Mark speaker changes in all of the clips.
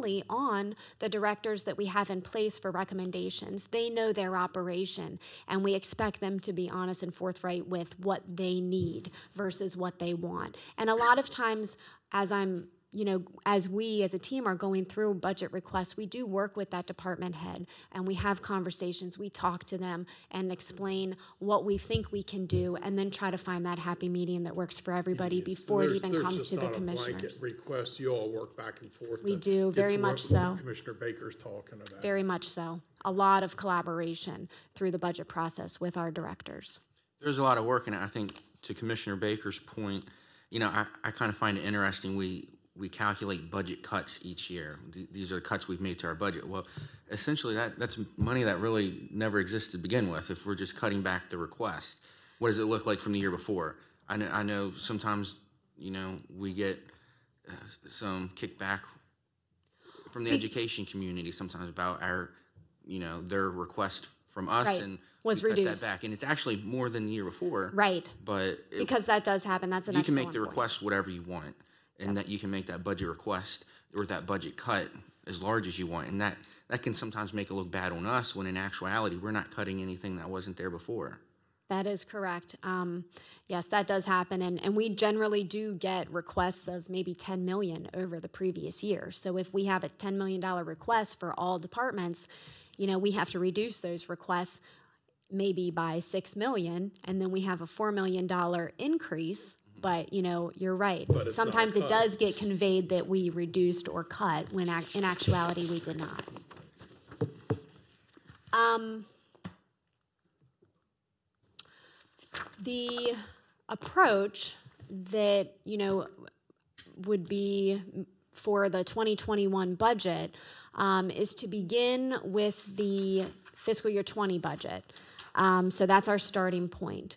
Speaker 1: solely on the directors that we have in place for recommendations. They know their operation, and we expect them to be honest and forthright with what they need versus what they want. And a lot of times, as we as a team are going through budget requests, we do work with that department head, and we have conversations. We talk to them and explain what we think we can do, and then try to find that happy medium that works for everybody before it even comes to the commissioners.
Speaker 2: There's just not a blanket request. You all work back and forth.
Speaker 1: We do, very much so.
Speaker 2: Commissioner Baker's talking about.
Speaker 1: Very much so. A lot of collaboration through the budget process with our directors.
Speaker 3: There's a lot of work, and I think to Commissioner Baker's point, I kind of find it interesting. We calculate budget cuts each year. These are the cuts we've made to our budget. Well, essentially that's money that really never existed to begin with. If we're just cutting back the request, what does it look like from the year before? I know sometimes, we get some kickback from the education community sometimes about our, their request from us,
Speaker 1: right.
Speaker 3: and
Speaker 1: was
Speaker 3: we
Speaker 1: reduced.
Speaker 3: cut that back, and it's actually more than the year before.
Speaker 1: Right.
Speaker 3: But
Speaker 1: because that does happen. That's an
Speaker 3: you can
Speaker 1: excellent
Speaker 3: make the request whatever you want. And that you can make that budget request or that budget cut as large as you want. And that can sometimes make it look bad on us when in actuality we're not cutting anything that wasn't there before.
Speaker 1: That is correct. Yes, that does happen. And we generally do get requests of maybe $10 million over the previous year. So if we have a $10 million request for all departments, we have to reduce those requests maybe by $6 million, and then we have a $4 million increase. But, you're right. Sometimes it does get conveyed that we reduced or cut when in actuality we did not. The approach that, would be for the 2021 budget is to begin with the fiscal year 20 budget. So that's our starting point.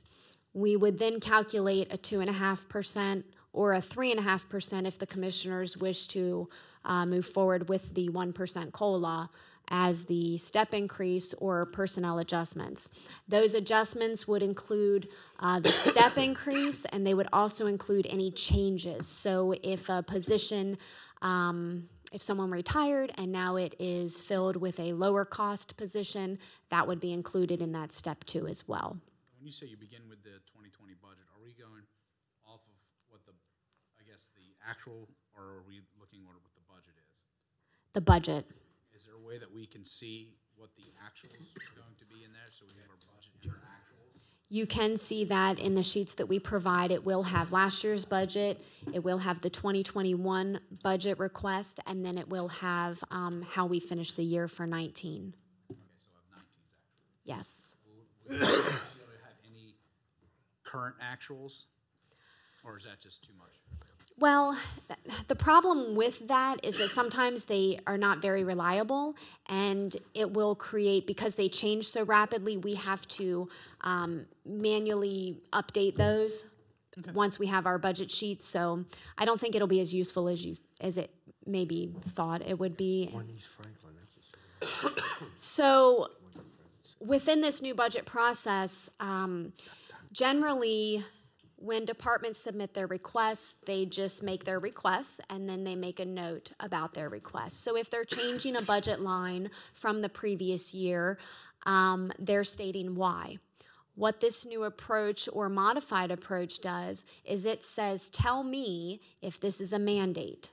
Speaker 1: We would then calculate a 2.5% or a 3.5% if the commissioners wish to move forward with the 1% COLA as the step increase or personnel adjustments. Those adjustments would include the step increase, and they would also include any changes. So if a position, if someone retired and now it is filled with a lower cost position, that would be included in that step 2 as well.
Speaker 4: When you say you begin with the 2020 budget, are we going off of what the actual, or are we looking at what the budget is?
Speaker 1: The budget.
Speaker 4: Is there a way that we can see what the actuals are going to be in there, so we have our budget and our actuals?
Speaker 1: You can see that in the sheets that we provide. It will have last year's budget, it will have the 2021 budget request, and then it will have how we finish the year for 19.
Speaker 4: Okay, so I have 19's actual.
Speaker 1: Yes.
Speaker 4: Current actuals, or is that just too much?
Speaker 1: Well, the problem with that is that sometimes they are not very reliable, and it will create, because they change so rapidly, we have to manually update those once we have our budget sheets. So I don't think it'll be as useful as it maybe thought it would be. So within this new budget process, generally, when departments submit their requests, they just make their requests and then they make a note about their requests. So if they're changing a budget line from the previous year, they're stating why. What this new approach or modified approach does is it says, tell me if this is a mandate.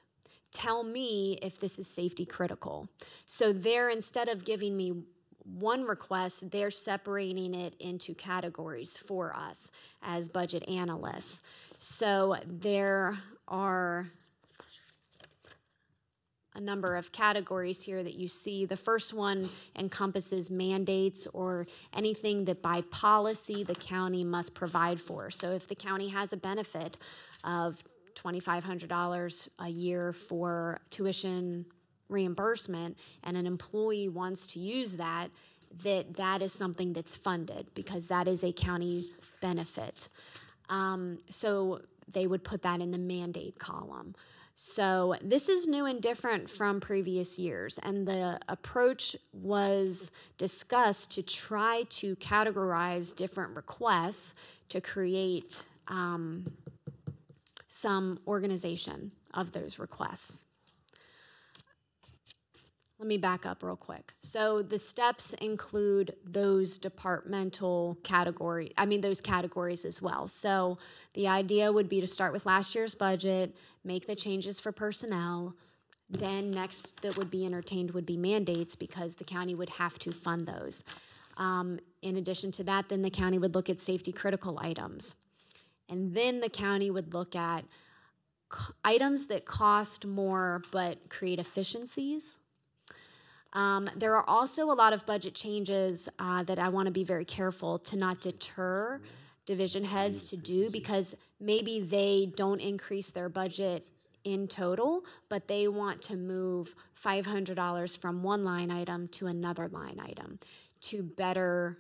Speaker 1: Tell me if this is safety critical. So there, instead of giving me one request, they're separating it into categories for us as budget analysts. So there are a number of categories here that you see. The first one encompasses mandates or anything that by policy the county must provide for. So if the county has a benefit of $2,500 a year for tuition reimbursement and an employee wants to use that is something that's funded because that is a county benefit. So they would put that in the mandate column. So this is new and different from previous years, and the approach was discussed to try to categorize different requests to create some organization of those requests. let me back up real quick. So the steps include those those categories as well. So the idea would be to start with last year's budget, make the changes for personnel. Then next that would be entertained would be mandates, because the county would have to fund those. In addition to that, then the county would look at safety critical items. And then the county would look at items that cost more but create efficiencies. There are also a lot of budget changes that I want to be very careful to not deter division heads to do, because maybe they don't increase their budget in total, but they want to move $500 from one line item to another line item to better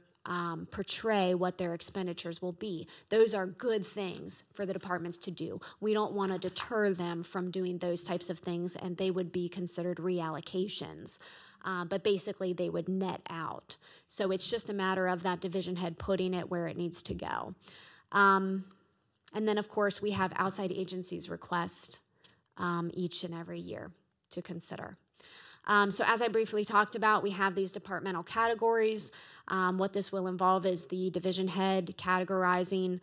Speaker 1: portray what their expenditures will be. Those are good things for the departments to do. We don't want to deter them from doing those types of things, and they would be considered reallocations. But basically they would net out. So it's just a matter of that division head putting it where it needs to go. And then of course we have outside agencies request each and every year to consider. So as I briefly talked about, we have these departmental categories. What this will involve is the division head categorizing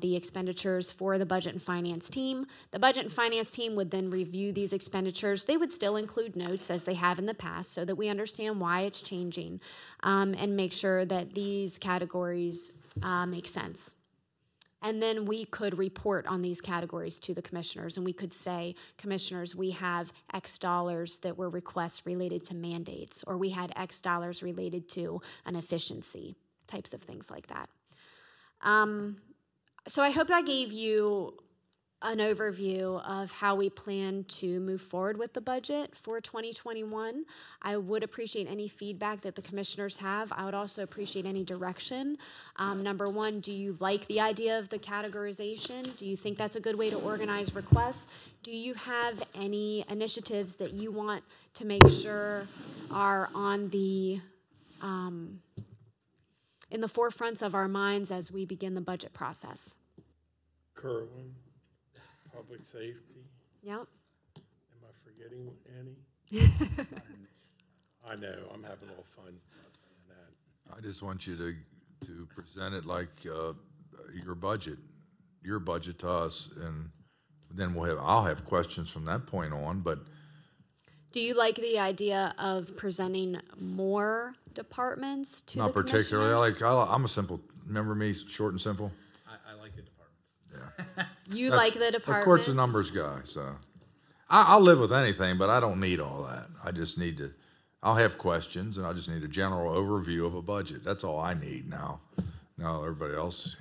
Speaker 1: the expenditures for the budget and finance team. The budget and finance team would then review these expenditures. They would still include notes as they have in the past so that we understand why it's changing, and make sure that these categories make sense. And then we could report on these categories to the commissioners, and we could say, commissioners, we have X dollars that were requests related to mandates, or we had X dollars related to an efficiency, types of things like that. So I hope that gave you an overview of how we plan to move forward with the budget for 2021. I would appreciate any feedback that the commissioners have. I would also appreciate any direction. Number one, do you like the idea of the categorization? Do you think that's a good way to organize requests? Do you have any initiatives that you want to make sure are on the in the forefronts of our minds as we begin the budget process?
Speaker 2: Kerwin, public safety.
Speaker 1: Yep.
Speaker 2: Am I forgetting any? I know, I'm having a little fun saying that.
Speaker 5: I just want you to present it like your budget to us, and then I'll have questions from that point on. But
Speaker 1: do you like the idea of presenting more departments to
Speaker 5: not
Speaker 1: the
Speaker 5: particularly.
Speaker 1: commissioners?
Speaker 5: I'm a simple. Remember me, short and simple.
Speaker 4: I like the department.
Speaker 5: Yeah.
Speaker 1: You like the department?
Speaker 5: Of course, a numbers guy. So I'll live with anything, but I don't need all that. I just need to. I'll have questions, and I just need a general overview of a budget. That's all I need now. Now everybody else,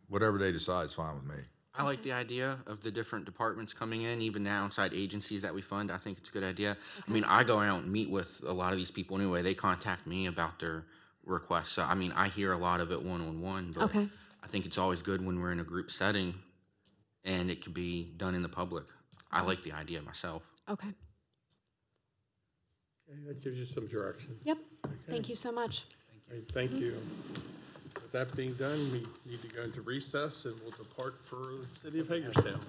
Speaker 5: whatever they decide is fine with me.
Speaker 3: I like the idea of the different departments coming in, even the outside agencies that we fund. I think it's a good idea. Okay. I mean, I go out and meet with a lot of these people anyway. They contact me about their requests. So, I mean, I hear a lot of it one-on-one, but okay. I think it's always good when we're in a group setting and it could be done in the public. I like the idea myself.
Speaker 1: Okay.
Speaker 2: Okay, that gives you some direction.
Speaker 1: Yep.
Speaker 2: Okay.
Speaker 1: Thank you so much.
Speaker 2: Thank you. With that being done, we need to go into recess, and we'll depart for the city of Hagerstown.